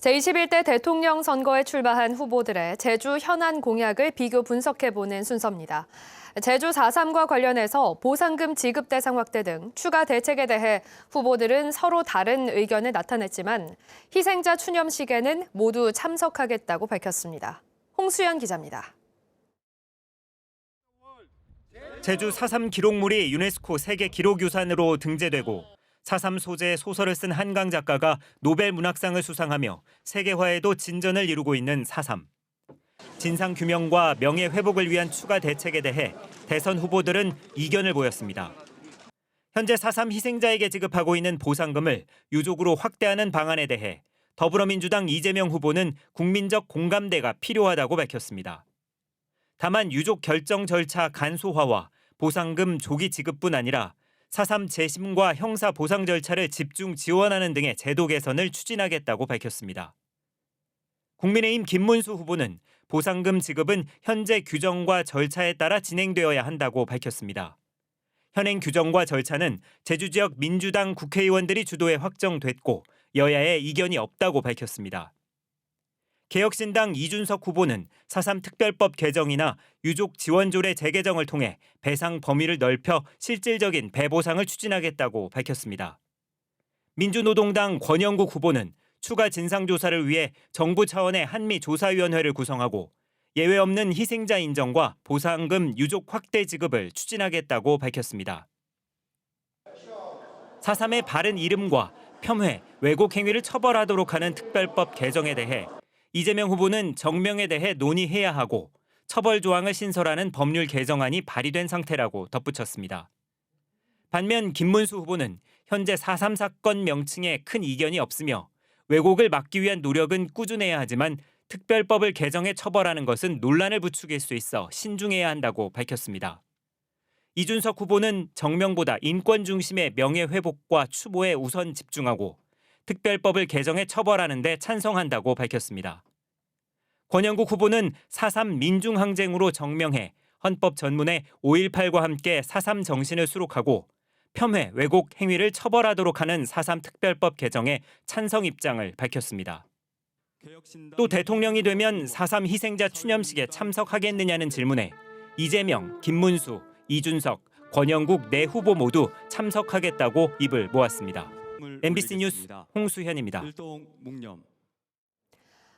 제21대 대통령 선거에 출마한 후보들의 제주 현안 공약을 비교 분석해보는 순서입니다. 제주 4.3과 관련해서 보상금 지급 대상 확대 등 추가 대책에 대해 후보들은 서로 다른 의견을 나타냈지만 희생자 추념식에는 모두 참석하겠다고 밝혔습니다. 홍수연 기자입니다. 제주 4.3 기록물이 유네스코 세계 기록유산으로 등재되고 4.3 소재의 소설을 쓴 한강 작가가 노벨 문학상을 수상하며 세계화에도 진전을 이루고 있는 4.3. 진상규명과 명예회복을 위한 추가 대책에 대해 대선 후보들은 이견을 보였습니다. 현재 4.3 희생자에게 지급하고 있는 보상금을 유족으로 확대하는 방안에 대해 더불어민주당 이재명 후보는 국민적 공감대가 필요하다고 밝혔습니다. 다만 유족 결정 절차 간소화와 보상금 조기 지급뿐 아니라 4.3 재심과 형사 보상 절차를 집중 지원하는 등의 제도 개선을 추진하겠다고 밝혔습니다. 국민의힘 김문수 후보는 보상금 지급은 현재 규정과 절차에 따라 진행되어야 한다고 밝혔습니다. 현행 규정과 절차는 제주 지역 민주당 국회의원들이 주도해 확정됐고 여야의 이견이 없다고 밝혔습니다. 개혁신당 이준석 후보는 4.3 특별법 개정이나 유족 지원조례 재개정을 통해 배상 범위를 넓혀 실질적인 배보상을 추진하겠다고 밝혔습니다. 민주노동당 권영국 후보는 추가 진상조사를 위해 정부 차원의 한미조사위원회를 구성하고 예외 없는 희생자 인정과 보상금 유족 확대 지급을 추진하겠다고 밝혔습니다. 4.3의 바른 이름과 폄훼, 왜곡 행위를 처벌하도록 하는 특별법 개정에 대해 이재명 후보는 정명에 대해 논의해야 하고 처벌 조항을 신설하는 법률 개정안이 발의된 상태라고 덧붙였습니다. 반면 김문수 후보는 현재 4.3 사건 명칭에 큰 이견이 없으며 왜곡을 막기 위한 노력은 꾸준해야 하지만 특별법을 개정해 처벌하는 것은 논란을 부추길 수 있어 신중해야 한다고 밝혔습니다. 이준석 후보는 정명보다 인권 중심의 명예회복과 추모에 우선 집중하고 특별법을 개정해 처벌하는 데 찬성한다고 밝혔습니다. 권영국 후보는 4.3 민중항쟁으로 정명해 헌법 전문에 5.18과 함께 4.3 정신을 수록하고 폄훼, 왜곡 행위를 처벌하도록 하는 4.3 특별법 개정에 찬성 입장을 밝혔습니다. 또 대통령이 되면 4.3 희생자 추념식에 참석하겠느냐는 질문에 이재명, 김문수, 이준석, 권영국 네 후보 모두 참석하겠다고 입을 모았습니다. MBC 뉴스 홍수현입니다.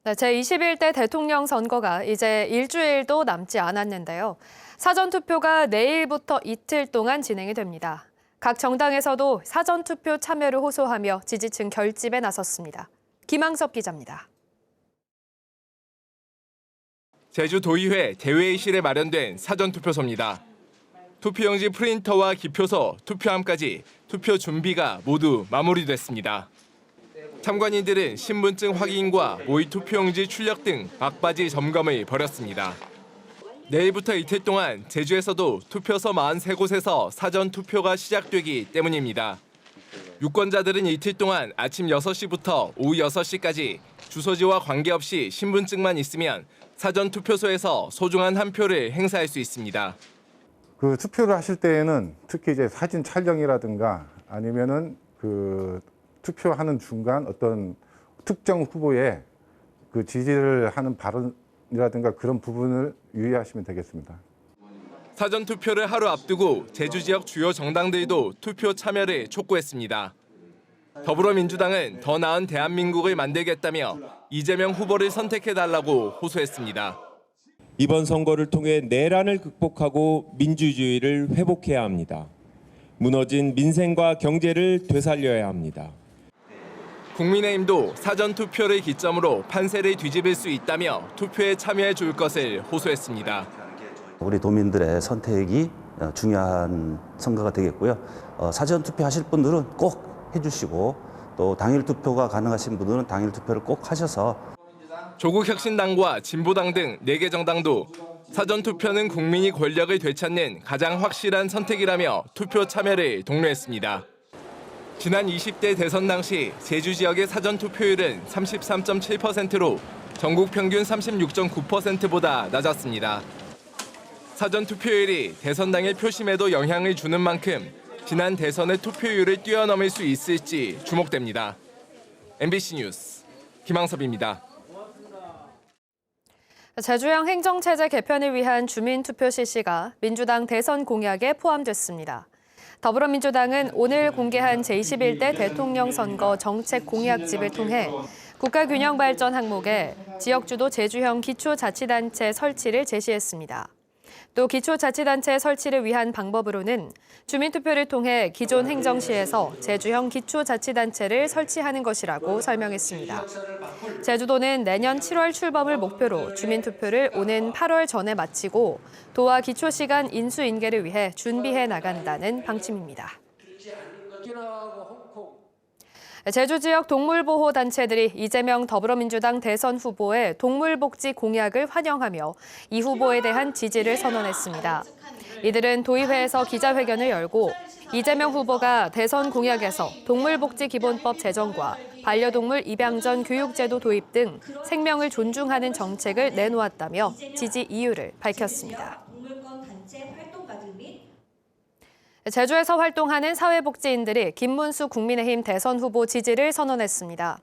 네, 제21대 대통령 선거가 이제 일주일도 남지 않았는데요. 사전투표가 내일부터 이틀 동안 진행이 됩니다. 각 정당에서도 사전투표 참여를 호소하며 지지층 결집에 나섰습니다. 김항섭 기자입니다. 제주도의회 대회의실에 마련된 사전투표소입니다. 투표용지 프린터와 기표서, 투표함까지 투표 준비가 모두 마무리됐습니다. 참관인들은 신분증 확인과 모의 투표용지 출력 등 막바지 점검을 벌였습니다. 내일부터 이틀 동안 제주에서도 투표소 43곳에서 사전투표가 시작되기 때문입니다. 유권자들은 이틀 동안 아침 6시부터 오후 6시까지 주소지와 관계없이 신분증만 있으면 사전투표소에서 소중한 한 표를 행사할 수 있습니다. 그 투표를 하실 때에는 특히 이제 사진 촬영이라든가 아니면은 그 투표하는 중간 어떤 특정 후보의 그 지지를 하는 발언이라든가 그런 부분을 유의하시면 되겠습니다. 사전 투표를 하루 앞두고 제주 지역 주요 정당들도 투표 참여를 촉구했습니다. 더불어민주당은 더 나은 대한민국을 만들겠다며 이재명 후보를 선택해달라고 호소했습니다. 이번 선거를 통해 내란을 극복하고 민주주의를 회복해야 합니다. 무너진 민생과 경제를 되살려야 합니다. 국민의힘도 사전투표를 기점으로 판세를 뒤집을 수 있다며 투표에 참여해 줄 것을 호소했습니다. 우리 도민들의 선택이 중요한 선거가 되겠고요. 사전투표 하실 분들은 꼭 해주시고 또 당일 투표가 가능하신 분들은 당일 투표를 꼭 하셔서 조국혁신당과 진보당 등 4개 정당도 사전투표는 국민이 권력을 되찾는 가장 확실한 선택이라며 투표 참여를 독려했습니다. 지난 20대 대선 당시 제주 지역의 사전투표율은 33.7%로 전국 평균 36.9%보다 낮았습니다. 사전투표율이 대선 당일 표심에도 영향을 주는 만큼 지난 대선의 투표율을 뛰어넘을 수 있을지 주목됩니다. MBC 뉴스 김항섭입니다. 제주형 행정체제 개편을 위한 주민투표 실시가 민주당 대선 공약에 포함됐습니다. 더불어민주당은 오늘 공개한 제21대 대통령 선거 정책 공약집을 통해 국가균형발전 항목에 지역주도 제주형 기초자치단체 설치를 제시했습니다. 또 기초자치단체 설치를 위한 방법으로는 주민투표를 통해 기존 행정시에서 제주형 기초자치단체를 설치하는 것이라고 설명했습니다. 제주도는 내년 7월 출범을 목표로 주민투표를 오는 8월 전에 마치고 도와 기초시간 인수인계를 위해 준비해 나간다는 방침입니다. 제주 지역 동물보호단체들이 이재명 더불어민주당 대선 후보의 동물복지 공약을 환영하며 이 후보에 대한 지지를 선언했습니다. 이들은 도의회에서 기자회견을 열고 이재명 후보가 대선 공약에서 동물복지기본법 제정과 반려동물 입양 전 교육제도 도입 등 생명을 존중하는 정책을 내놓았다며 지지 이유를 밝혔습니다. 제주에서 활동하는 사회복지인들이 김문수 국민의힘 대선 후보 지지를 선언했습니다.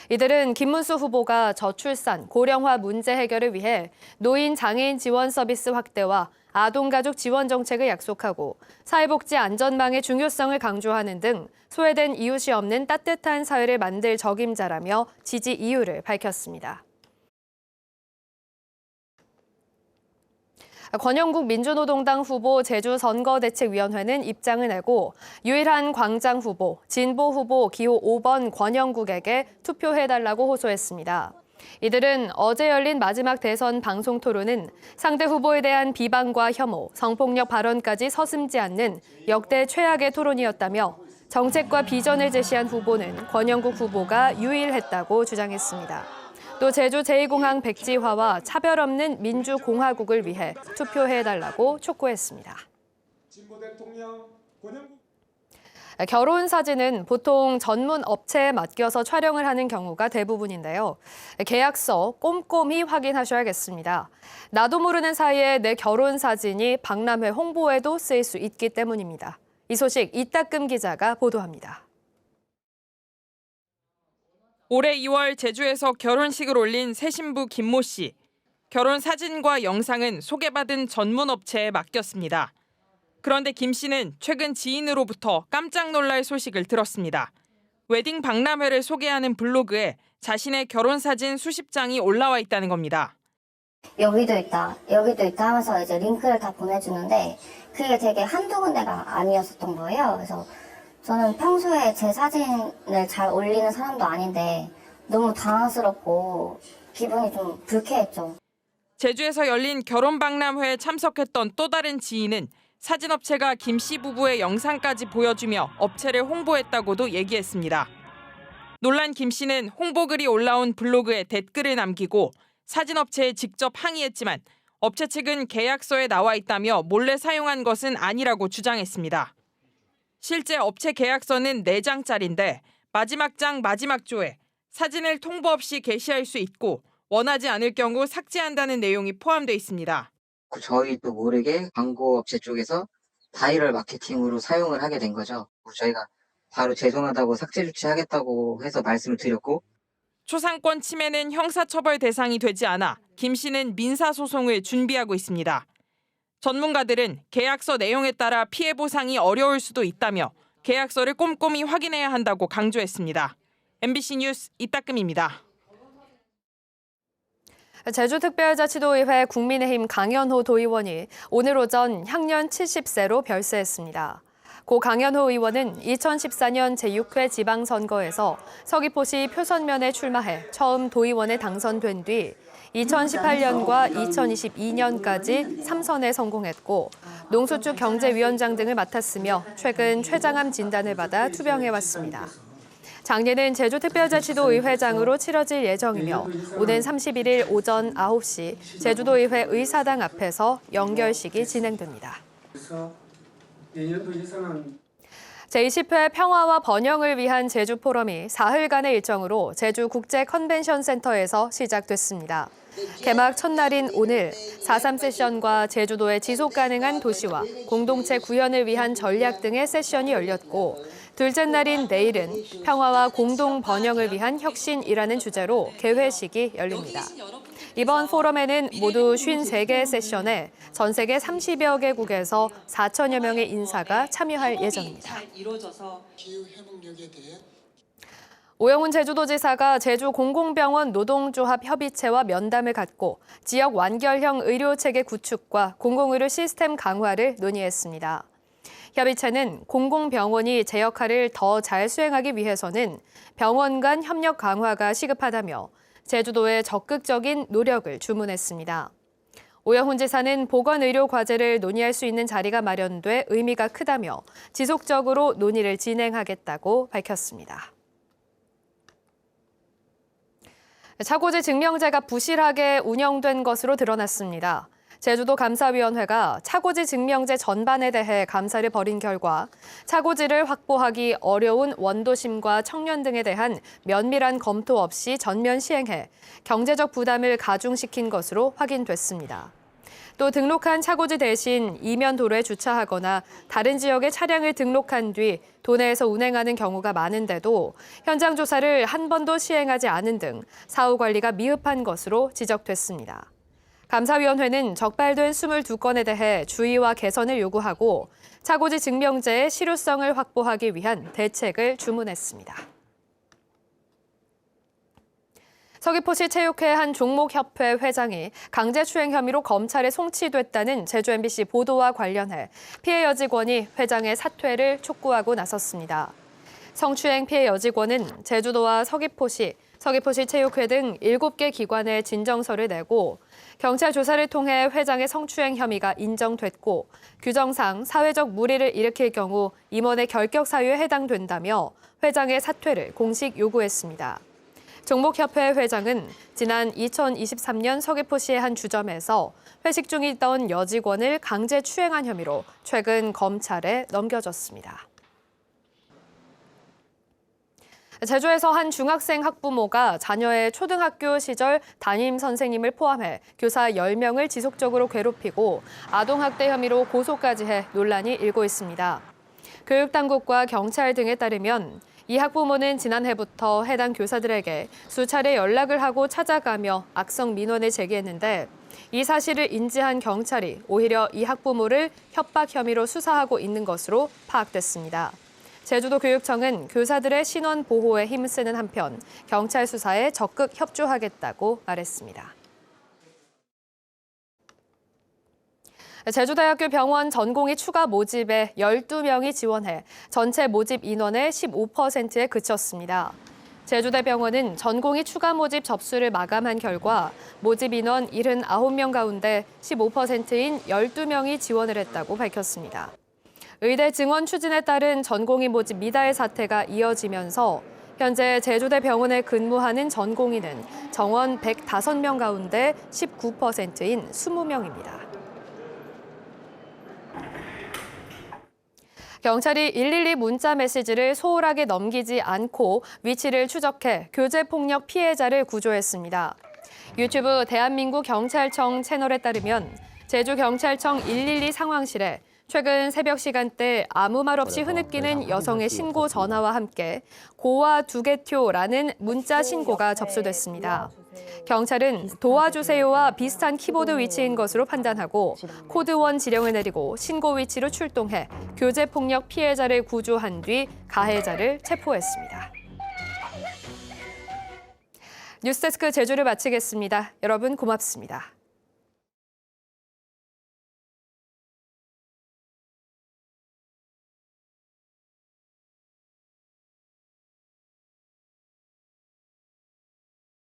이들은 김문수 후보가 저출산, 고령화 문제 해결을 위해 노인 장애인 지원 서비스 확대와 아동가족 지원 정책을 약속하고 사회복지 안전망의 중요성을 강조하는 등 소외된 이웃이 없는 따뜻한 사회를 만들 적임자라며 지지 이유를 밝혔습니다. 권영국 민주노동당 후보 제주선거대책위원회는 입장을 내고 유일한 광장 후보, 진보 후보 기호 5번 권영국에게 투표해달라고 호소했습니다. 이들은 어제 열린 마지막 대선 방송 토론은 상대 후보에 대한 비방과 혐오, 성폭력 발언까지 서슴지 않는 역대 최악의 토론이었다며 정책과 비전을 제시한 후보는 권영국 후보가 유일했다고 주장했습니다. 또 제주 제2공항 백지화와 차별 없는 민주공화국을 위해 투표해달라고 촉구했습니다. 결혼 사진은 보통 전문 업체에 맡겨서 촬영을 하는 경우가 대부분인데요. 계약서 꼼꼼히 확인하셔야겠습니다. 나도 모르는 사이에 내 결혼 사진이 박람회 홍보에도 쓰일 수 있기 때문입니다. 이 소식 이따금 기자가 보도합니다. 올해 2월 제주에서 결혼식을 올린 새 신부 김모 씨. 결혼 사진과 영상은 소개받은 전문 업체에 맡겼습니다. 그런데 김 씨는 최근 지인으로부터 깜짝 놀랄 소식을 들었습니다. 웨딩 박람회를 소개하는 블로그에 자신의 결혼 사진 수십 장이 올라와 있다는 겁니다. 여기도 있다 하면서 이제 링크를 다 보내주는데 그게 되게 한두 군데가 아니었었던 거예요. 그래서 저는 평소에 제 사진을 잘 올리는 사람도 아닌데 너무 당황스럽고 기분이 좀 불쾌했죠. 제주에서 열린 결혼 박람회에 참석했던 또 다른 지인은 사진업체가 김 씨 부부의 영상까지 보여주며 업체를 홍보했다고도 얘기했습니다. 놀란 김 씨는 홍보글이 올라온 블로그에 댓글을 남기고 사진업체에 직접 항의했지만 업체 측은 계약서에 나와 있다며 몰래 사용한 것은 아니라고 주장했습니다. 실제 업체 계약서는 4장짜리인데 마지막 장 마지막 조에 사진을 통보 없이 게시할 수 있고 원하지 않을 경우 삭제한다는 내용이 포함되어 있습니다. 저희도 모르게 광고업체 쪽에서 바이럴 마케팅으로 사용을 하게 된 거죠. 저희가 바로 죄송하다고 삭제 조치하겠다고 해서 말씀을 드렸고 초상권 침해는 형사처벌 대상이 되지 않아 김 씨는 민사소송을 준비하고 있습니다. 전문가들은 계약서 내용에 따라 피해 보상이 어려울 수도 있다며 계약서를 꼼꼼히 확인해야 한다고 강조했습니다. MBC 뉴스 이따금입니다. 제주특별자치도의회 국민의힘 강연호 도의원이 오늘 오전 향년 70세로 별세했습니다. 고 강연호 의원은 2014년 제6회 지방선거에서 서귀포시 표선면에 출마해 처음 도의원에 당선된 뒤 2018년과 2022년까지 3선에 성공했고 농수축 경제위원장 등을 맡았으며 최근 췌장암 진단을 받아 투병해왔습니다. 장례는 제주특별자치도 의회장으로 치러질 예정이며 오는 31일 오전 9시 제주도의회 의사당 앞에서 연결식이 진행됩니다. 제20회 평화와 번영을 위한 제주 포럼이 사흘간의 일정으로 제주 국제 컨벤션 센터에서 시작됐습니다. 개막 첫날인 오늘 4.3 세션과 제주도의 지속 가능한 도시와 공동체 구현을 위한 전략 등의 세션이 열렸고 둘째 날인 내일은 평화와 공동 번영을 위한 혁신이라는 주제로 개회식이 열립니다. 이번 포럼에는 모두 53개의 세션에 전 세계 30여 개국에서 4천여 명의 인사가 참여할 예정입니다. 오영훈 제주도지사가 제주 공공병원 노동조합 협의체와 면담을 갖고 지역 완결형 의료체계 구축과 공공의료 시스템 강화를 논의했습니다. 협의체는 공공병원이 제 역할을 더 잘 수행하기 위해서는 병원 간 협력 강화가 시급하다며 제주도의 적극적인 노력을 주문했습니다. 오영훈 지사는 보건의료 과제를 논의할 수 있는 자리가 마련돼 의미가 크다며 지속적으로 논의를 진행하겠다고 밝혔습니다. 차고지 증명제가 부실하게 운영된 것으로 드러났습니다. 제주도 감사위원회가 차고지 증명제 전반에 대해 감사를 벌인 결과 차고지를 확보하기 어려운 원도심과 청년 등에 대한 면밀한 검토 없이 전면 시행해 경제적 부담을 가중시킨 것으로 확인됐습니다. 또 등록한 차고지 대신 이면 도로에 주차하거나 다른 지역에 차량을 등록한 뒤 도내에서 운행하는 경우가 많은데도 현장 조사를 한 번도 시행하지 않은 등 사후 관리가 미흡한 것으로 지적됐습니다. 감사위원회는 적발된 22건에 대해 주의와 개선을 요구하고 차고지 증명제의 실효성을 확보하기 위한 대책을 주문했습니다. 서귀포시 체육회 한 종목협회 회장이 강제추행 혐의로 검찰에 송치됐다는 제주 MBC 보도와 관련해 피해 여직원이 회장의 사퇴를 촉구하고 나섰습니다. 성추행 피해 여직원은 제주도와 서귀포시 체육회 등 7개 기관에 진정서를 내고 경찰 조사를 통해 회장의 성추행 혐의가 인정됐고 규정상 사회적 무리를 일으킬 경우 임원의 결격 사유에 해당된다며 회장의 사퇴를 공식 요구했습니다. 종목협회 회장은 지난 2023년 서귀포시의 한 주점에서 회식 중이던 여직원을 강제 추행한 혐의로 최근 검찰에 넘겨졌습니다. 제주에서 한 중학생 학부모가 자녀의 초등학교 시절 담임 선생님을 포함해 교사 10명을 지속적으로 괴롭히고 아동학대 혐의로 고소까지 해 논란이 일고 있습니다. 교육당국과 경찰 등에 따르면 이 학부모는 지난해부터 해당 교사들에게 수차례 연락을 하고 찾아가며 악성 민원을 제기했는데 이 사실을 인지한 경찰이 오히려 이 학부모를 협박 혐의로 수사하고 있는 것으로 파악됐습니다. 제주도 교육청은 교사들의 신원 보호에 힘쓰는 한편 경찰 수사에 적극 협조하겠다고 말했습니다. 제주대학교 병원 전공의 추가 모집에 12명이 지원해 전체 모집 인원의 15%에 그쳤습니다. 제주대병원은 전공의 추가 모집 접수를 마감한 결과 모집 인원 79명 가운데 15%인 12명이 지원을 했다고 밝혔습니다. 의대 증원 추진에 따른 전공의 모집 미달 사태가 이어지면서 현재 제주대병원에 근무하는 전공의는 정원 105명 가운데 19%인 20명입니다. 경찰이 112 문자 메시지를 소홀하게 넘기지 않고 위치를 추적해 교제폭력 피해자를 구조했습니다. 유튜브 대한민국 경찰청 채널에 따르면 제주경찰청 112 상황실에 최근 새벽 시간대 아무 말 없이 흐느끼는 여성의 신고 전화와 함께 고와 두개표라는 문자 신고가 접수됐습니다. 경찰은 도와주세요와 비슷한 키보드 위치인 것으로 판단하고 코드1 지령을 내리고 신고 위치로 출동해 교제폭력 피해자를 구조한 뒤 가해자를 체포했습니다. 뉴스데스크 제주를 마치겠습니다. 여러분 고맙습니다.